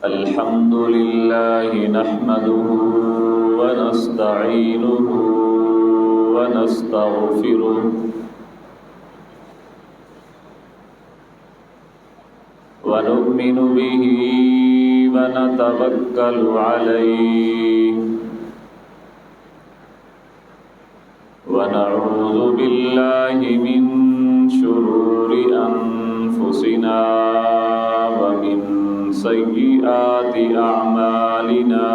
الحمد لله نحمده ونستعينه ونستغفره ونؤمن به ونتوكل عليه ونعوذ بالله من شرور أنفسنا ومن سيئات أعمالنا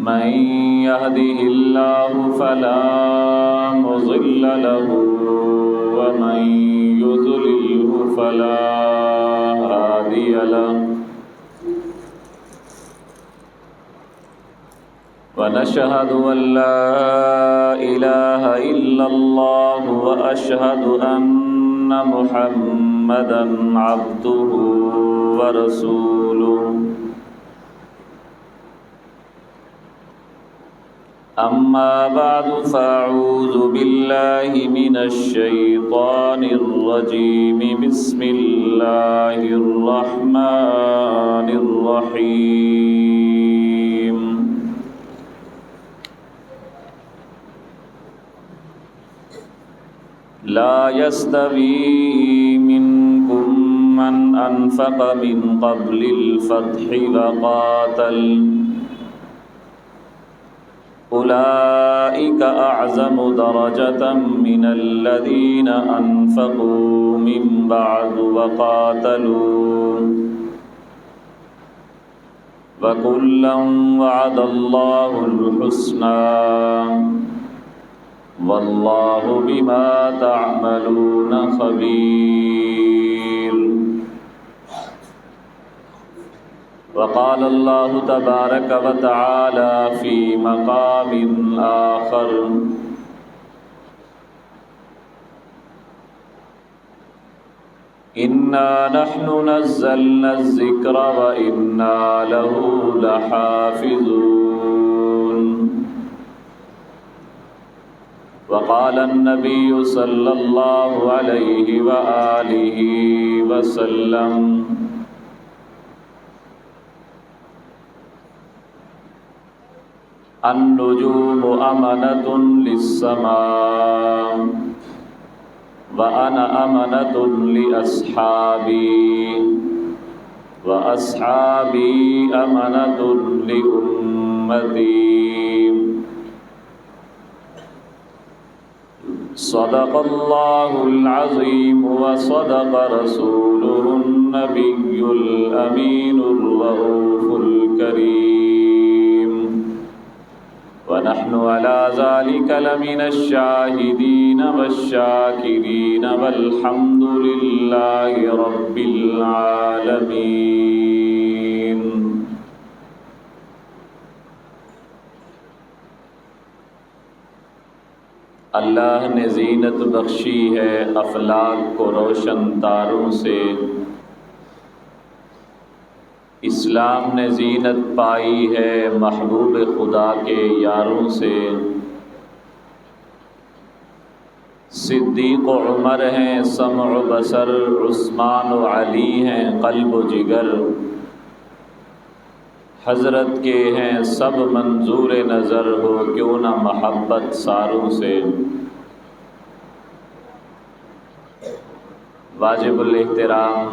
من يهده الله فلا مضل له ومن يضلله فلا هادي له ونشهد أن لا إله إلا الله وأشهد أن محمدًا عبده ورسوله أما بعد فأعوذ بالله من الشيطان الرجيم بسم الله الرحمن الرحيم لا يستوي منكم من أنفق من قبل الفتح وقاتل أولئك أعظم درجة من الذين أنفقوا من بعد وقاتلوا وكلا وعد الله الحسنى والله بما تعملون خبير وقال الله تبارك وتعالى في مقام آخر إنا نحن نزلنا الذكر وإنا له لحافظون وقال النبي صلى الله عليه وآله وسلم النجوم أمنة للسماء وأنا أمنة لأصحابي وأصحابي أمنة لأمتي صدق الله العظيم وصدق رسوله النبي الأمين الرؤوف الكريم ونحن على ذلك لمن الشاهدين والشاكرين والحمد لله رب العالمين اللہ نے زینت بخشی ہے افلاک کو روشن تاروں سے، اسلام نے زینت پائی ہے محبوب خدا کے یاروں سے، صدیق و عمر ہیں سمع و بصر، عثمان و علی ہیں قلب و جگر، حضرت کے ہیں سب منظور نظر، ہو کیوں نہ محبت ساروں سے۔ واجب الاحترام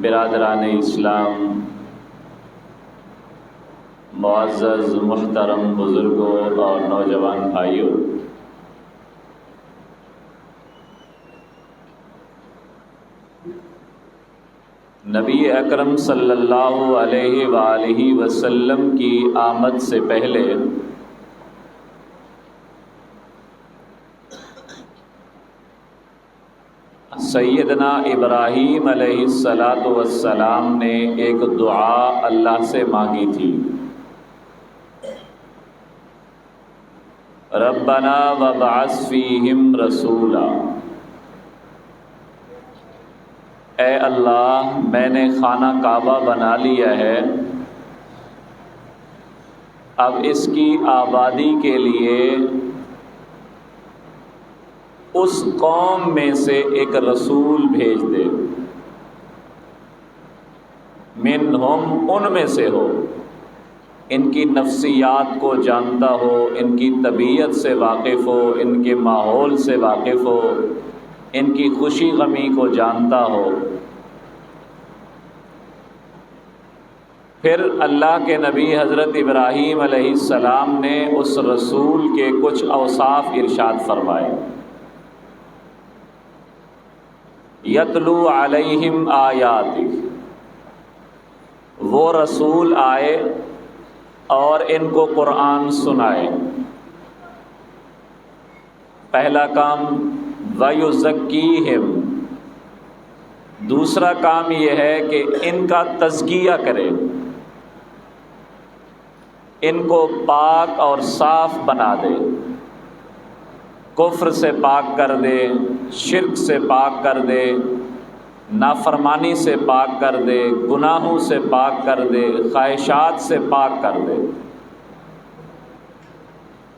برادران اسلام، معزز محترم بزرگوں اور نوجوان بھائیوں، نبی اکرم صلی اللہ علیہ وآلہ وسلم کی آمد سے پہلے سیدنا ابراہیم علیہ السلام نے ایک دعا اللہ سے مانگی تھی، ربنا وابعث فیہم رسولا، اے اللہ میں نے خانہ کعبہ بنا لیا ہے، اب اس کی آبادی کے لیے اس قوم میں سے ایک رسول بھیج دے، منہم ان میں سے ہو، ان کی نفسیات کو جانتا ہو، ان کی طبیعت سے واقف ہو، ان کے ماحول سے واقف ہو، ان کی خوشی غمی کو جانتا ہو۔ پھر اللہ کے نبی حضرت ابراہیم علیہ السلام نے اس رسول کے کچھ اوصاف ارشاد فرمائے، یتلو علیہم آیاتک، وہ رسول آئے اور ان کو قرآن سنائے۔ پہلا کام وَيُزَكِّيهِمْ، دوسرا کام یہ ہے کہ ان کا تزکیہ کرے، ان کو پاک اور صاف بنا دے، کفر سے پاک کر دے، شرک سے پاک کر دے، نافرمانی سے پاک کر دے، گناہوں سے پاک کر دے، خواہشات سے پاک کر دے۔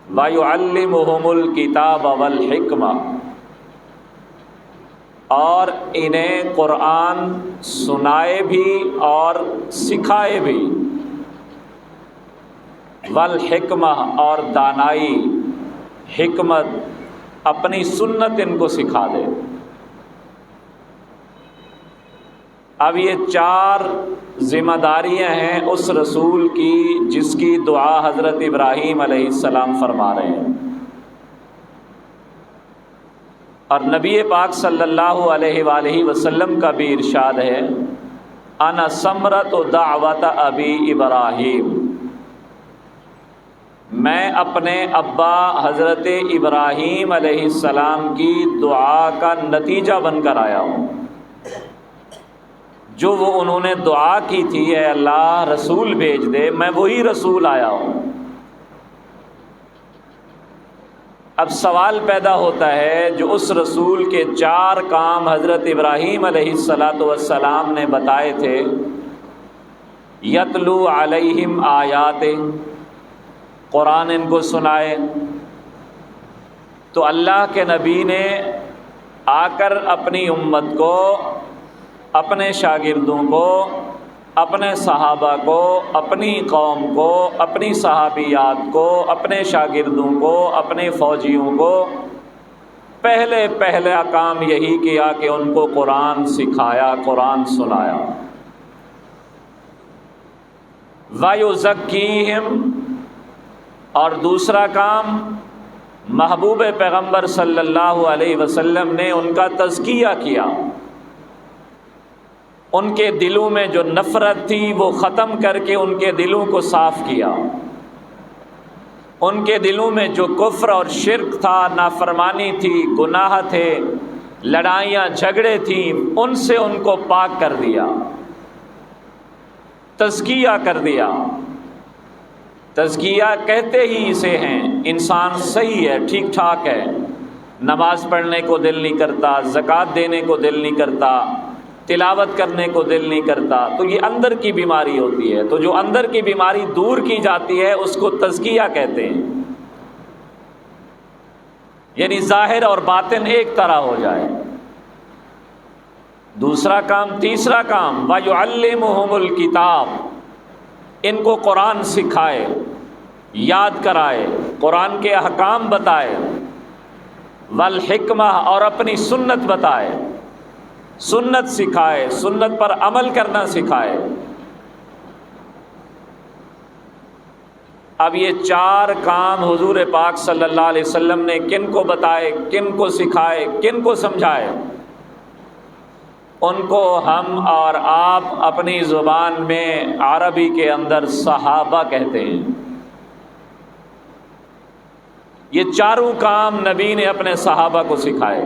وَيُعَلِّمُهُمُ الْكِتَابَ وَالْحِكْمَةَ، اور انہیں قرآن سنائے بھی اور سکھائے بھی، والحکمہ، اور دانائی، حکمت، اپنی سنت ان کو سکھا دے۔ اب یہ 4 ذمہ داریاں ہیں اس رسول کی جس کی دعا حضرت ابراہیم علیہ السلام فرما رہے ہیں، اور نبی پاک صلی اللہ علیہ وآلہ وسلم کا بھی ارشاد ہے، انا ثمرۃ دعوت ابی ابراہیم، میں اپنے ابا حضرت ابراہیم علیہ السلام کی دعا کا نتیجہ بن کر آیا ہوں۔ جو وہ انہوں نے دعا کی تھی، اے اللہ رسول بھیج دے، میں وہی رسول آیا ہوں۔ اب سوال پیدا ہوتا ہے، جو اس رسول کے 4 کام حضرت ابراہیم علیہ السلام نے بتائے تھے، یتلو علیہم آیات، قرآن ان کو سنائے، تو اللہ کے نبی نے آ کر اپنی امت کو، اپنے شاگردوں کو، اپنے صحابہ کو، اپنی قوم کو، اپنی صحابیات کو، اپنے شاگردوں کو، اپنے فوجیوں کو پہلا کام یہی کیا کہ ان کو قرآن سکھایا، قرآن سنایا۔ وَيُزَكِّيهِمْ، اور دوسرا کام محبوب پیغمبر صلی اللہ علیہ وسلم نے ان کا تزکیہ کیا، ان کے دلوں میں جو نفرت تھی وہ ختم کر کے ان کے دلوں کو صاف کیا، ان کے دلوں میں جو کفر اور شرک تھا، نافرمانی تھی، گناہ تھے، لڑائیاں جھگڑے تھیں، ان سے ان کو پاک کر دیا، تزکیہ کر دیا۔ تزکیہ کہتے ہی اسے ہیں، انسان صحیح ہے، ٹھیک ٹھاک ہے، نماز پڑھنے کو دل نہیں کرتا، زکوٰۃ دینے کو دل نہیں کرتا، تلاوت کرنے کو دل نہیں کرتا، تو یہ اندر کی بیماری ہوتی ہے۔ تو جو اندر کی بیماری دور کی جاتی ہے اس کو تزکیہ کہتے ہیں، یعنی ظاہر اور باطن ایک طرح ہو جائے۔ دوسرا کام، تیسرا کام، وَيُعَلِّمُهُمُ الْكِتَابَ، ان کو قرآن سکھائے، یاد کرائے، قرآن کے احکام بتائے، والحکمہ، اور اپنی سنت بتائے، سنت سکھائے، سنت پر عمل کرنا سکھائے۔ اب یہ 4 کام حضور پاک صلی اللہ علیہ وسلم نے کن کو بتائے، کن کو سکھائے، کن کو سمجھائے؟ ان کو ہم اور آپ اپنی زبان میں عربی کے اندر صحابہ کہتے ہیں۔ یہ 4 کام نبی نے اپنے صحابہ کو سکھائے۔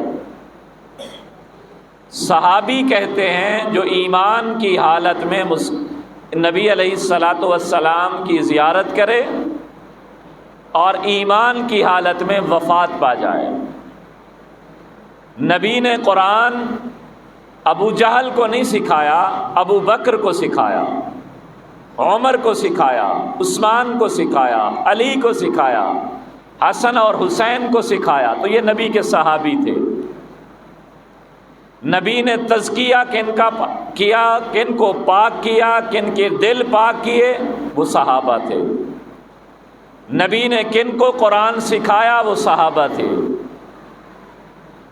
صحابی کہتے ہیں جو ایمان کی حالت میں نبی علیہ السلام کی زیارت کرے اور ایمان کی حالت میں وفات پا جائے۔ نبی نے قرآن ابو جہل کو نہیں سکھایا، ابو بکر کو سکھایا، عمر کو سکھایا، عثمان کو سکھایا، علی کو سکھایا، حسن اور حسین کو سکھایا، تو یہ نبی کے صحابی تھے۔ نبی نے تزکیہ کن کا کیا، کن کو پاک کیا، کن کے دل پاک کیے، وہ صحابہ تھے۔ نبی نے کن کو قرآن سکھایا، وہ صحابہ تھے۔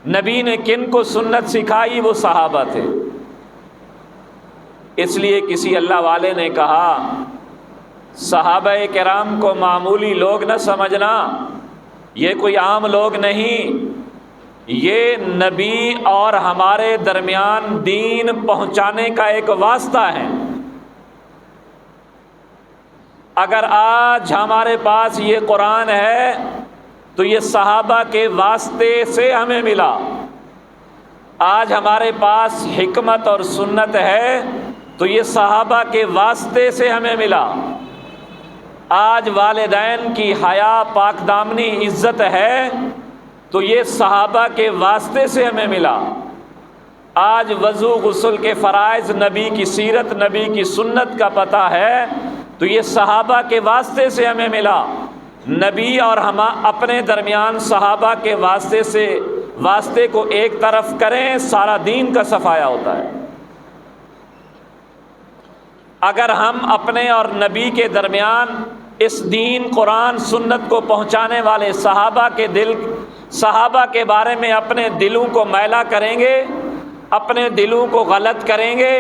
نبی نے کن کو سنت سکھائی، وہ صحابہ تھے۔ اس لیے کسی اللہ والے نے کہا صحابہ کرام کو معمولی لوگ نہ سمجھنا، یہ کوئی عام لوگ نہیں، یہ نبی اور ہمارے درمیان دین پہنچانے کا ایک واسطہ ہے۔ اگر آج ہمارے پاس یہ قرآن ہے تو یہ صحابہ کے واسطے سے ہمیں ملا۔ آج ہمارے پاس حکمت اور سنت ہے تو یہ صحابہ کے واسطے سے ہمیں ملا۔ آج والدین کی حیا، پاک دامنی، عزت ہے تو یہ صحابہ کے واسطے سے ہمیں ملا۔ آج وضو غسل کے فرائض، نبی کی سیرت، نبی کی سنت کا پتہ ہے تو یہ صحابہ کے واسطے سے ہمیں ملا۔ نبی اور ہم اپنے درمیان صحابہ کے واسطے کو ایک طرف کریں، سارا دین کا صفایا ہوتا ہے۔ اگر ہم اپنے اور نبی کے درمیان اس دین، قرآن، سنت کو پہنچانے والے صحابہ کے بارے میں اپنے دلوں کو میلا کریں گے، اپنے دلوں کو غلط کریں گے،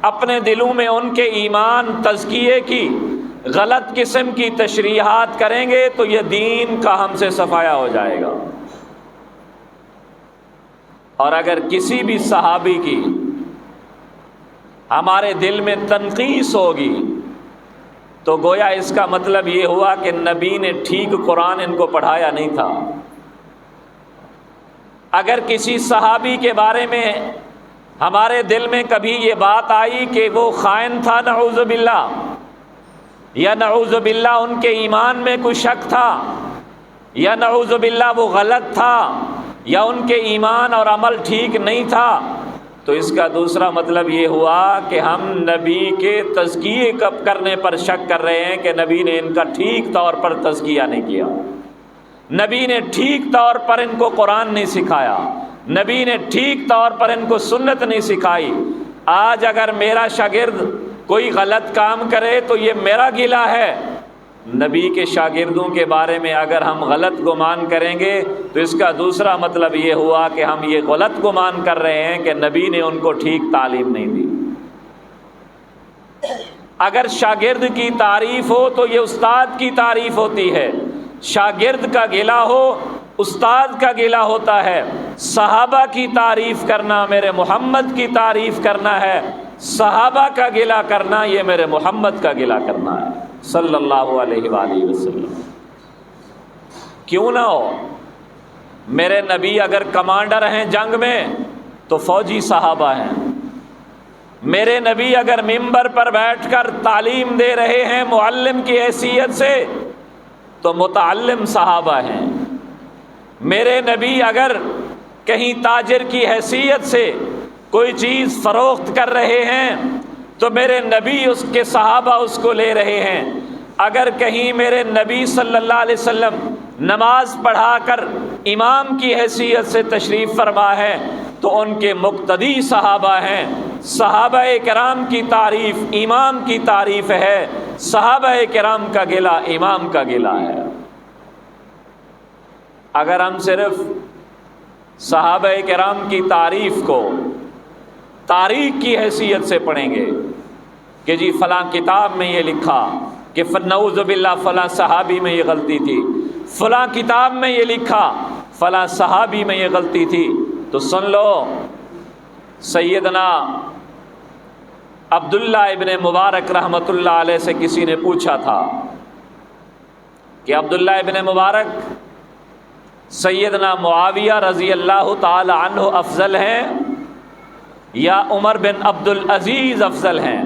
اپنے دلوں میں ان کے ایمان، تزکیے کی غلط قسم کی تشریحات کریں گے تو یہ دین کا ہم سے صفایا ہو جائے گا۔ اور اگر کسی بھی صحابی کی ہمارے دل میں تنقیص ہوگی تو گویا اس کا مطلب یہ ہوا کہ نبی نے ٹھیک قرآن ان کو پڑھایا نہیں تھا۔ اگر کسی صحابی کے بارے میں ہمارے دل میں کبھی یہ بات آئی کہ وہ خائن تھا، نعوذ باللہ، یا نعوذ باللہ ان کے ایمان میں کوئی شک تھا، یا نعوذ باللہ وہ غلط تھا، یا ان کے ایمان اور عمل ٹھیک نہیں تھا، تو اس کا دوسرا مطلب یہ ہوا کہ ہم نبی کے تزکیے کرنے پر شک کر رہے ہیں کہ نبی نے ان کا ٹھیک طور پر تزکیہ نہیں کیا، نبی نے ٹھیک طور پر ان کو قرآن نہیں سکھایا، نبی نے ٹھیک طور پر ان کو سنت نہیں سکھائی۔ آج اگر میرا شاگرد کوئی غلط کام کرے تو یہ میرا گلہ ہے، نبی کے شاگردوں کے بارے میں اگر ہم غلط گمان کریں گے تو اس کا دوسرا مطلب یہ ہوا کہ ہم یہ غلط گمان کر رہے ہیں کہ نبی نے ان کو ٹھیک تعلیم نہیں دی۔ اگر شاگرد کی تعریف ہو تو یہ استاد کی تعریف ہوتی ہے، شاگرد کا گلہ ہو استاد کا گلہ ہوتا ہے۔ صحابہ کی تعریف کرنا میرے محمد کی تعریف کرنا ہے، صحابہ کا گلہ کرنا یہ میرے محمد کا گلہ کرنا ہے صلی اللہ علیہ وآلہ وسلم۔ کیوں نہ ہو، میرے نبی اگر کمانڈر ہیں جنگ میں تو فوجی صحابہ ہیں، میرے نبی اگر ممبر پر بیٹھ کر تعلیم دے رہے ہیں معلم کی حیثیت سے تو متعلم صحابہ ہیں، میرے نبی اگر کہیں تاجر کی حیثیت سے کوئی چیز فروخت کر رہے ہیں تو میرے نبی اس کے صحابہ اس کو لے رہے ہیں، اگر کہیں میرے نبی صلی اللہ علیہ وسلم نماز پڑھا کر امام کی حیثیت سے تشریف فرما ہے تو ان کے مقتدی صحابہ ہیں۔ صحابہ کرام کی تعریف امام کی تعریف ہے، صحابہ کرام کا گلہ امام کا گلہ ہے۔ اگر ہم صرف صحابہ کرام کی تعریف کو تاریخ کی حیثیت سے پڑھیں گے کہ جی فلاں کتاب میں یہ لکھا کہ نعوذ باللہ فلاں صحابی میں یہ غلطی تھی، فلاں کتاب میں یہ لکھا فلاں صحابی میں یہ غلطی تھی، تو سن لو سیدنا عبداللہ ابن مبارک رحمۃ اللہ علیہ سے کسی نے پوچھا تھا کہ عبداللہ ابن مبارک سیدنا معاویہ رضی اللہ تعالی عنہ افضل ہیں یا عمر بن عبد العزیز افضل ہیں؟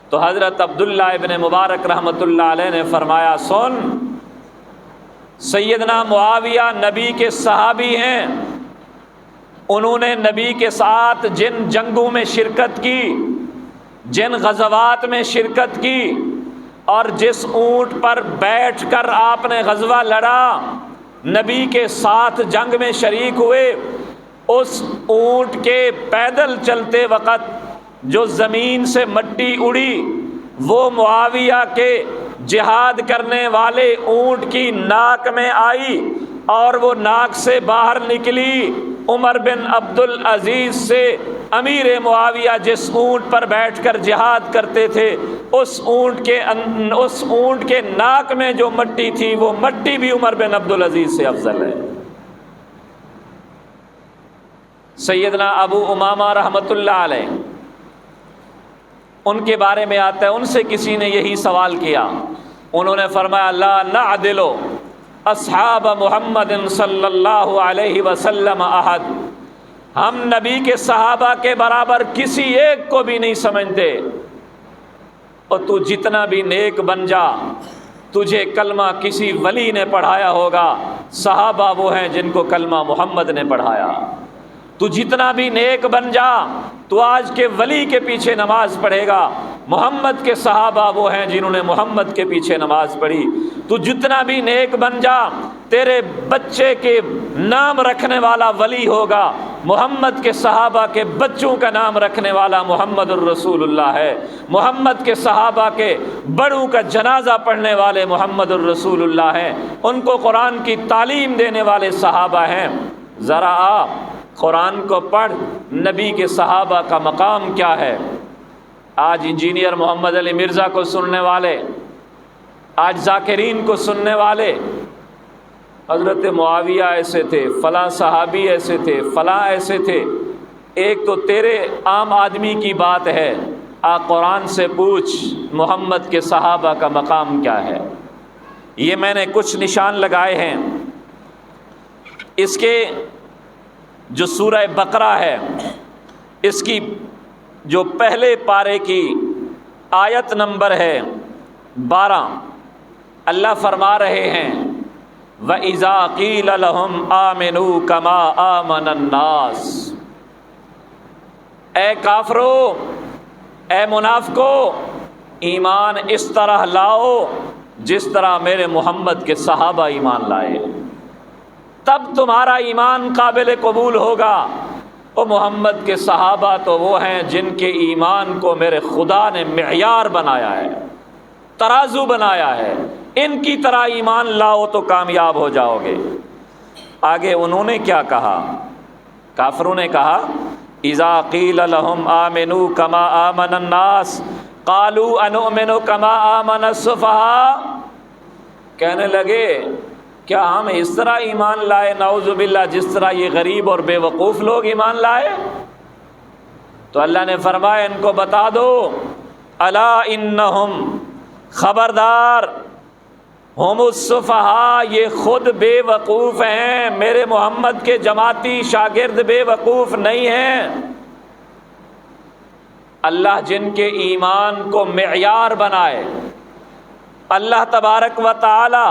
تو حضرت عبداللہ ابن مبارک رحمۃ اللہ علیہ نے فرمایا سن، سیدنا معاویہ نبی کے صحابی ہیں، انہوں نے نبی کے ساتھ جن جنگوں میں شرکت کی، جن غزوات میں شرکت کی، اور جس اونٹ پر بیٹھ کر آپ نے غزوہ لڑا، نبی کے ساتھ جنگ میں شریک ہوئے، اس اونٹ کے پیدل چلتے وقت جو زمین سے مٹی اڑی وہ معاویہ کے جہاد کرنے والے اونٹ کی ناک میں آئی، اور وہ ناک سے باہر نکلی عمر بن عبد العزیز سے۔ امیر معاویہ جس اونٹ پر بیٹھ کر جہاد کرتے تھے، اس اونٹ کے ناک میں جو مٹی تھی وہ مٹی بھی عمر بن عبد العزیز سے افضل ہے۔ سیدنا ابو امامہ رحمۃ اللہ علیہ، ان کے بارے میں آتا ہے، ان سے کسی نے یہی سوال کیا، انہوں نے فرمایا لا نعدل اصحاب محمد صلی اللہ علیہ وسلم احد، ہم نبی کے صحابہ کے برابر کسی ایک کو بھی نہیں سمجھتے، اور تو جتنا بھی نیک بن جا، تجھے کلمہ کسی ولی نے پڑھایا ہوگا، صحابہ وہ ہیں جن کو کلمہ محمد نے پڑھایا۔ تو جتنا بھی نیک بن جا، تو آج کے ولی کے پیچھے نماز پڑھے گا، محمد کے صحابہ وہ ہیں جنہوں نے محمد کے پیچھے نماز پڑھی۔ تو جتنا بھی نیک بن جا، تیرے بچے کے نام رکھنے والا ولی ہوگا، محمد کے صحابہ کے بچوں کا نام رکھنے والا محمد الرسول اللہ ہے، محمد کے صحابہ کے بڑوں کا جنازہ پڑھنے والے محمد الرسول اللہ ہیں، ان کو قرآن کی تعلیم دینے والے صحابہ ہیں۔ ذرا آپ قرآن کو پڑھ، نبی کے صحابہ کا مقام کیا ہے۔ آج انجینئر محمد علی مرزا کو سننے والے، آج ذاکرین کو سننے والے، حضرت معاویہ ایسے تھے، فلاں صحابی ایسے تھے، فلاں ایسے تھے۔ ایک تو تیرے عام آدمی کی بات ہے، آ قرآن سے پوچھ محمد کے صحابہ کا مقام کیا ہے۔ یہ میں نے کچھ نشان لگائے ہیں، اس کے جو سورہ بقرہ ہے، اس کی جو پہلے پارے کی آیت نمبر ہے 12، اللہ فرما رہے ہیں وَإِذَا قِيلَ لَهُمْ آمِنُوا كَمَا آمَنَ النَّاسِ، اے کافرو، اے منافقو، ایمان اس طرح لاؤ جس طرح میرے محمد کے صحابہ ایمان لائے، تب تمہارا ایمان قابل قبول ہوگا۔ اور محمد کے صحابہ تو وہ ہیں جن کے ایمان کو میرے خدا نے معیار بنایا ہے، ترازو بنایا ہے، ان کی طرح ایمان لاؤ تو کامیاب ہو جاؤ گے۔ آگے انہوں نے کیا کہا؟ کافروں نے کہا اذا قیل لهم آمنوا كما آمن الناس قالوا انؤمن كما آمن السفهاء، کہنے لگے کیا ہم اس طرح ایمان لائے نعوذ باللہ جس طرح یہ غریب اور بے وقوف لوگ ایمان لائے؟ تو اللہ نے فرمایا ان کو بتا دو الا انہم، خبردار، ہم السفہاء، یہ خود بے وقوف ہیں، میرے محمد کے جماعتی شاگرد بے وقوف نہیں ہیں۔ اللہ جن کے ایمان کو معیار بنائے، اللہ تبارک و تعالی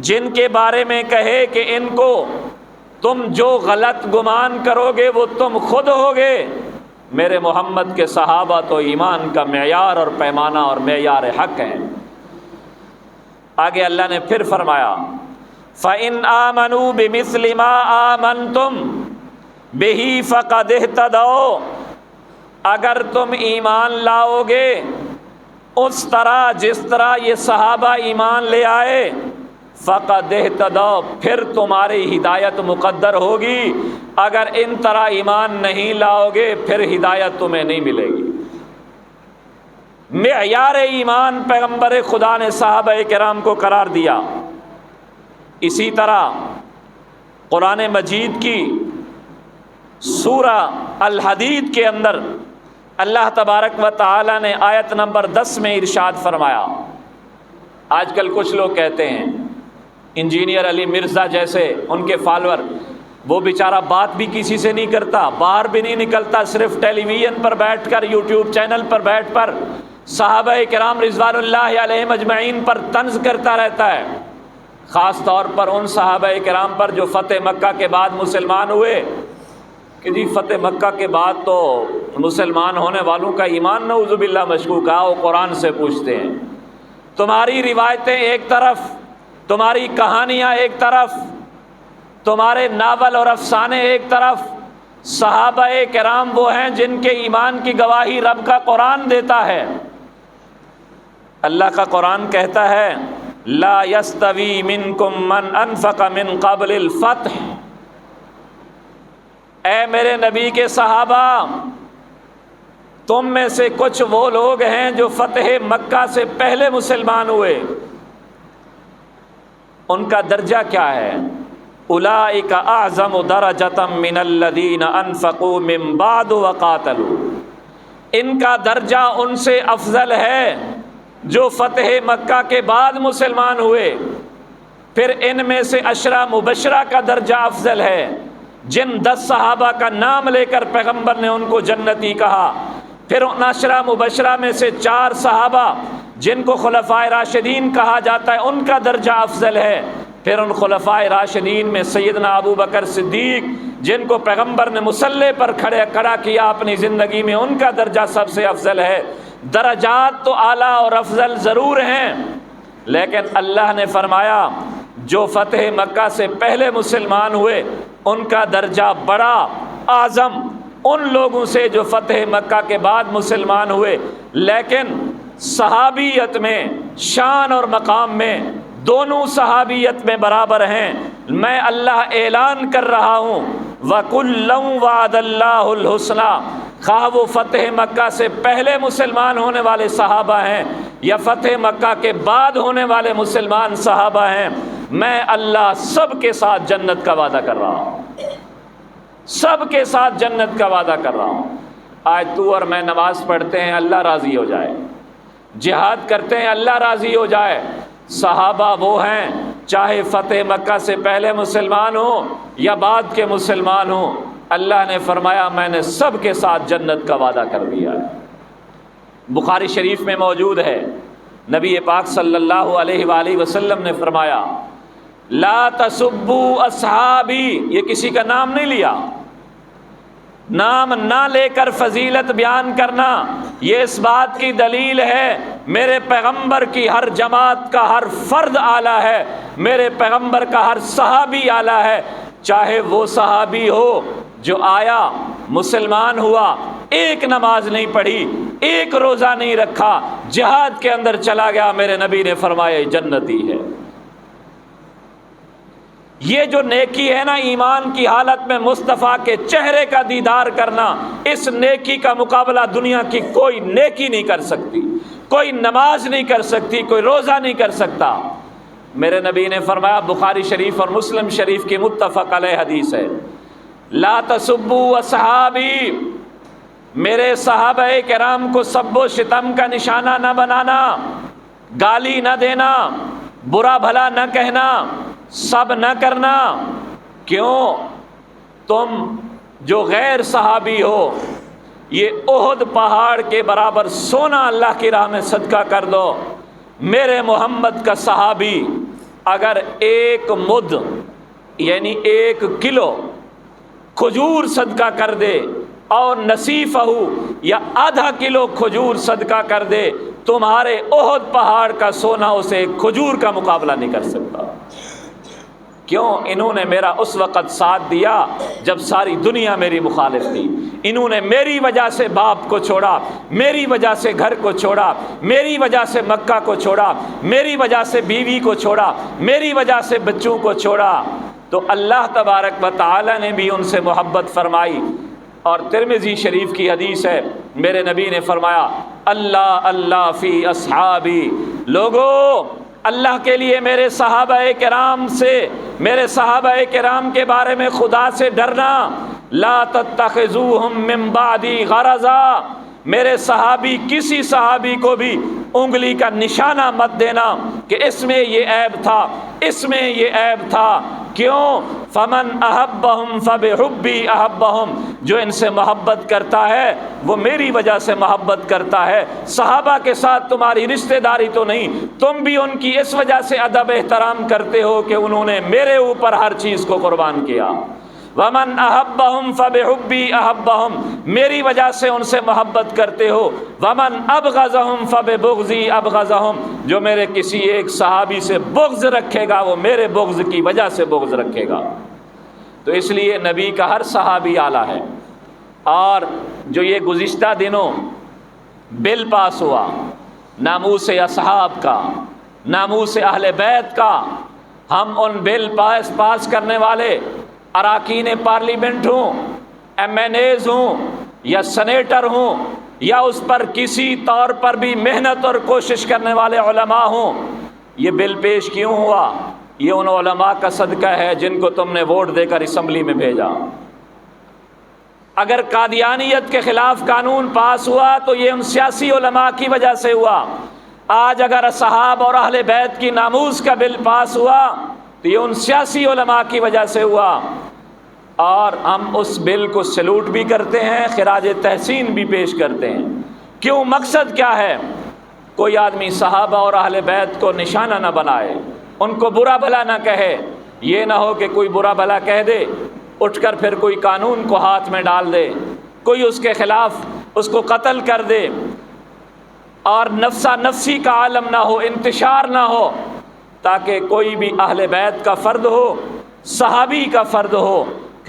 جن کے بارے میں کہے کہ ان کو تم جو غلط گمان کرو گے وہ تم خود ہوگے، میرے محمد کے صحابہ تو ایمان کا معیار اور پیمانہ اور معیار حق ہیں۔ آگے اللہ نے پھر فرمایا فَإِنْ آمَنُوا بِمِثْلِ مَا آمَنْتُمْ بِهِ فَقَدِ اهْتَدَوْا، اگر تم ایمان لاؤ گے اس طرح جس طرح یہ صحابہ ایمان لے آئے، فَقَدِ اهْتَدَوْا، پھر تمہاری ہدایت مقدر ہوگی۔ اگر ان طرح ایمان نہیں لاؤ گے پھر ہدایت تمہیں نہیں ملے گی۔ معیار ایمان پیغمبر خدا نے صحابہ کرام کو قرار دیا۔ اسی طرح قرآن مجید کی سورہ الحدید کے اندر اللہ تبارک و تعالی نے آیت نمبر 10 میں ارشاد فرمایا۔ آج کل کچھ لوگ کہتے ہیں انجینئر علی مرزا جیسے ان کے فالوور، وہ بیچارہ بات بھی کسی سے نہیں کرتا، باہر بھی نہیں نکلتا، صرف ٹیلی ویژن پر بیٹھ کر، یوٹیوب چینل پر بیٹھ کر صحابہ کرام رضوان اللہ علیہم اجمعین پر طنز کرتا رہتا ہے، خاص طور پر ان صحابہ کرام پر جو فتح مکہ کے بعد مسلمان ہوئے، کہ جی فتح مکہ کے بعد تو مسلمان ہونے والوں کا ایمان نعوذ باللہ مشکوک ہے، وہ قرآن سے پوچھتے ہیں۔ تمہاری روایتیں ایک طرف، تمہاری کہانیاں ایک طرف، تمہارے ناول اور افسانے ایک طرف، صحابہ کرام وہ ہیں جن کے ایمان کی گواہی رب کا قرآن دیتا ہے۔ اللہ کا قرآن کہتا ہے لا یستوی منکم من انفق من قبل الفتح، اے میرے نبی کے صحابہ، تم میں سے کچھ وہ لوگ ہیں جو فتح مکہ سے پہلے مسلمان ہوئے، ان کا درجہ کیا ہے؟ اولئک اعظم درجۃ من الذین انفقوا من بعد وقاتلوا، ان کا درجہ ان سے افضل ہے جو فتح مکہ کے بعد مسلمان ہوئے۔ پھر ان میں سے عشرہ مبشرہ کا درجہ افضل ہے، جن 10 صحابہ کا نام لے کر پیغمبر نے ان کو جنتی کہا۔ پھر ان عشرہ مبشرہ میں سے 4 صحابہ جن کو خلفائے راشدین کہا جاتا ہے، ان کا درجہ افضل ہے۔ پھر ان خلفائے راشدین میں سیدنا ابو بکر صدیق جن کو پیغمبر نے مصلی پر کھڑا کیا اپنی زندگی میں، ان کا درجہ سب سے افضل ہے۔ درجات تو اعلیٰ اور افضل ضرور ہیں، لیکن اللہ نے فرمایا جو فتح مکہ سے پہلے مسلمان ہوئے ان کا درجہ بڑا اعظم ان لوگوں سے جو فتح مکہ کے بعد مسلمان ہوئے۔ لیکن صحابیت میں، شان اور مقام میں دونوں صحابیت میں برابر ہیں۔ میں اللہ اعلان کر رہا ہوں وَكُلًّا وَعَدَ اللَّهُ الْحُسْنَى، خواہ وہ فتح مکہ سے پہلے مسلمان ہونے والے صحابہ ہیں یا فتح مکہ کے بعد ہونے والے مسلمان صحابہ ہیں، میں اللہ سب کے ساتھ جنت کا وعدہ کر رہا ہوں، سب کے ساتھ جنت کا وعدہ کر رہا ہوں۔ آج تو اور میں نماز پڑھتے ہیں اللہ راضی ہو جائے، جہاد کرتے ہیں اللہ راضی ہو جائے۔ صحابہ وہ ہیں چاہے فتح مکہ سے پہلے مسلمان ہوں یا بعد کے مسلمان ہوں، اللہ نے فرمایا میں نے سب کے ساتھ جنت کا وعدہ کر دیا ہے۔ بخاری شریف میں موجود ہے، نبی پاک صلی اللہ علیہ وآلہ وسلم نے فرمایا لا تسبوا اصحابی، یہ کسی کا نام نہیں لیا، نام نہ لے کر فضیلت بیان کرنا یہ اس بات کی دلیل ہے میرے پیغمبر کی ہر جماعت کا ہر فرد اعلیٰ ہے، میرے پیغمبر کا ہر صحابی اعلیٰ ہے، چاہے وہ صحابی ہو جو آیا مسلمان ہوا، ایک نماز نہیں پڑھی، ایک روزہ نہیں رکھا، جہاد کے اندر چلا گیا، میرے نبی نے فرمایا جنتی ہے۔ یہ جو نیکی ہے نا، ایمان کی حالت میں مصطفیٰ کے چہرے کا دیدار کرنا، اس نیکی کا مقابلہ دنیا کی کوئی نیکی نہیں کر سکتی، کوئی نماز نہیں کر سکتی، کوئی روزہ نہیں کر سکتا۔ میرے نبی نے فرمایا، بخاری شریف اور مسلم شریف کی متفق علیہ حدیث ہے، لا تسبوا اصحابی، میرے صحابہ کرام کو سب و شتم کا نشانہ نہ بنانا، گالی نہ دینا، برا بھلا نہ کہنا، سب نہ کرنا۔ کیوں؟ تم جو غیر صحابی ہو، یہ احد پہاڑ کے برابر سونا اللہ کی راہ میں صدقہ کر دو۔ میرے محمد کا صحابی اگر 1 مد یعنی 1 کلو کھجور صدقہ کر دے اور نصیفہ یا آدھا کلو کھجور صدقہ کر دے، تمہارے احد پہاڑ کا سونا اسے ایک کھجور کا مقابلہ نہیں کر سکتا۔ کیوں؟ انہوں نے میرا اس وقت ساتھ دیا جب ساری دنیا میری مخالف تھی، انہوں نے میری وجہ سے باپ کو چھوڑا، میری وجہ سے گھر کو چھوڑا، میری وجہ سے مکہ کو چھوڑا، میری وجہ سے بیوی کو چھوڑا، میری وجہ سے بچوں کو چھوڑا۔ تو اللہ تبارک و تعالی نے بھی ان سے محبت فرمائی، اور ترمذی شریف کی حدیث ہے، میرے نبی نے فرمایا اللہ اللہ فی اصحابی، لوگو اللہ کے لیے میرے صحابہ کرام سے، میرے صحابہ کرام کے بارے میں خدا سے ڈرنا، لا تتخذوہم من بعدی غرضا، میرے صحابی کسی صحابی کو بھی انگلی کا نشانہ مت دینا کہ اس میں یہ عیب تھا، اس میں یہ عیب تھا۔ کیوں؟ فمن احبہم فبحبی احبہم، جو ان سے محبت کرتا ہے وہ میری وجہ سے محبت کرتا ہے۔ صحابہ کے ساتھ تمہاری رشتہ داری تو نہیں، تم بھی ان کی اس وجہ سے ادب احترام کرتے ہو کہ انہوں نے میرے اوپر ہر چیز کو قربان کیا۔ ومن احبہم فبحبی احبہم، میری وجہ سے ان سے محبت کرتے ہو، ومن ابغضہم فببغضی ابغضہم، جو میرے کسی ایک صحابی سے بغض رکھے گا وہ میرے بغض کی وجہ سے بغض رکھے گا۔ تو اس لیے نبی کا ہر صحابی اعلیٰ ہے۔ اور جو یہ گزشتہ دنوں بل پاس ہوا ناموس اصحاب کا، ناموس اہل بیت کا، ہم ان بل پاس کرنے والے اراکین پارلیمنٹ ہوں، ایم این ایز ہوں یا سینیٹر ہوں یا اس پر کسی طور پر بھی محنت اور کوشش کرنے والے علماء ہوں، یہ بل پیش کیوں ہوا؟ یہ ان علماء کا صدقہ ہے جن کو تم نے ووٹ دے کر اسمبلی میں بھیجا۔ اگر قادیانیت کے خلاف قانون پاس ہوا تو یہ ان سیاسی علماء کی وجہ سے ہوا۔ آج اگر اصحاب اور اہل بیت کی ناموس کا بل پاس ہوا تو یہ ان سیاسی علماء کی وجہ سے ہوا، اور ہم اس بل کو سلوٹ بھی کرتے ہیں، خراج تحسین بھی پیش کرتے ہیں۔ کیوں؟ مقصد کیا ہے؟ کوئی آدمی صحابہ اور اہل بیت کو نشانہ نہ بنائے، ان کو برا بھلا نہ کہے، یہ نہ ہو کہ کوئی برا بھلا کہہ دے اٹھ کر پھر کوئی قانون کو ہاتھ میں ڈال دے، کوئی اس کے خلاف اس کو قتل کر دے، اور نفسا نفسی کا عالم نہ ہو، انتشار نہ ہو، تاکہ کوئی بھی اہل بیت کا فرد ہو، صحابی کا فرد ہو،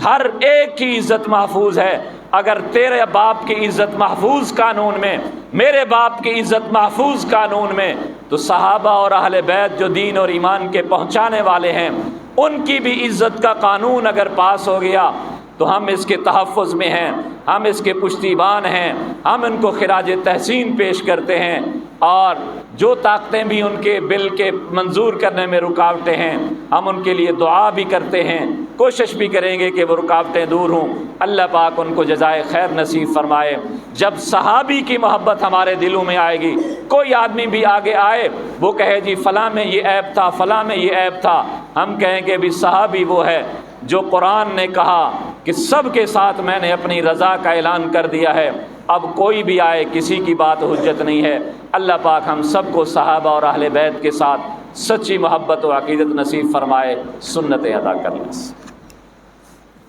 ہر ایک کی عزت محفوظ ہے۔ اگر تیرے باپ کی عزت محفوظ قانون میں، میرے باپ کی عزت محفوظ قانون میں، تو صحابہ اور اہل بیت جو دین اور ایمان کے پہنچانے والے ہیں ان کی بھی عزت کا قانون اگر پاس ہو گیا تو ہم اس کے تحفظ میں ہیں، ہم اس کے پشتیبان ہیں، ہم ان کو خراج تحسین پیش کرتے ہیں، اور جو طاقتیں بھی ان کے بل کے منظور کرنے میں رکاوٹیں ہیں ہم ان کے لیے دعا بھی کرتے ہیں، کوشش بھی کریں گے کہ وہ رکاوٹیں دور ہوں۔ اللہ پاک ان کو جزائے خیر نصیب فرمائے۔ جب صحابی کی محبت ہمارے دلوں میں آئے گی، کوئی آدمی بھی آگے آئے وہ کہے جی فلاں میں یہ عیب تھا، فلاں میں یہ عیب تھا، ہم کہیں کہ بھی صحابی وہ ہے جو قرآن نے کہا کہ سب کے ساتھ میں نے اپنی رضا کا اعلان کر دیا ہے، اب کوئی بھی آئے کسی کی بات حجت نہیں ہے۔ اللہ پاک ہم سب کو صحابہ اور اہل بیت کے ساتھ سچی محبت و عقیدت نصیب فرمائے، سنت ادا کرنے سے